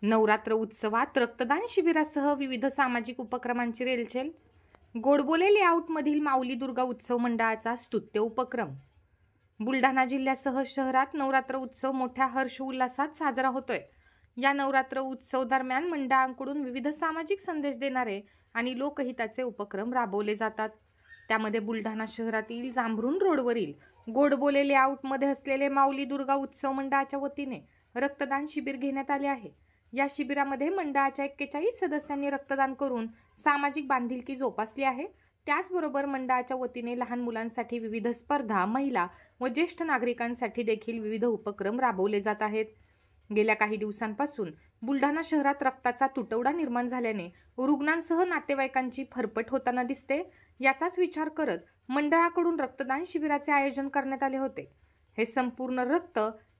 नवरात्र उत्सवात रक्तदान शिबिरासह विविध सामाजिक उपक्रमांची रेलचेल। गोडबोले लेआउटमधील माऊली दुर्गा उत्सव मंडळाचा स्तुत्य उपक्रम। बुलढाणा जिल्ह्यासह शहरात नवरात्र उत्सव मोठ्या हर्ष उल्हासात साजरा होतोय। या नवरात्र उत्सव दरम्यान मंडळांकडून विविध सामाजिक संदेश देणारे आणि लोकहिताचे उपक्रम राबवले जातात। त्यामध्ये बुलढाणा शहरातील जांभरुण रोडवरील गोडबोले लेआउटमध्ये असलेले माऊली दुर्गा उत्सव मंडळाच्या वतीने रक्तदान शिबिर घेण्यात आले आहे। या शिबिरामध्ये मंडळाच्या 41 सदस्यांनी रक्तदान करून सामाजिक बांधिलकी जोपासली आहे। त्याचबरोबर मंडळाच्या वतीने लहान मुलांसाठी विविध स्पर्धा, महिला व ज्येष्ठ नागरिकांसाठी देखील विविध उपक्रम राबवले जात आहेत। गेल्या काही दिवसांपासून बुलढाणा शहरात रक्ताचा तुटवडा निर्माण झाल्याने रुग्णांसह नातेवाईकांची फरफट होताना दिसते। याचाच विचार करत मंडळाकडून रक्तदान शिबिराचे आयोजन करण्यात आले होते। हे संपूर्ण रक्त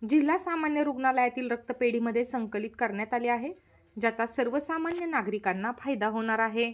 जिल्हा सामान्य रुग्णालयातील रक्तपेढीमध्ये संकलित करण्यात आले आहे, ज्याचा सर्वसामान्य नागरिकांना फायदा होणार आहे।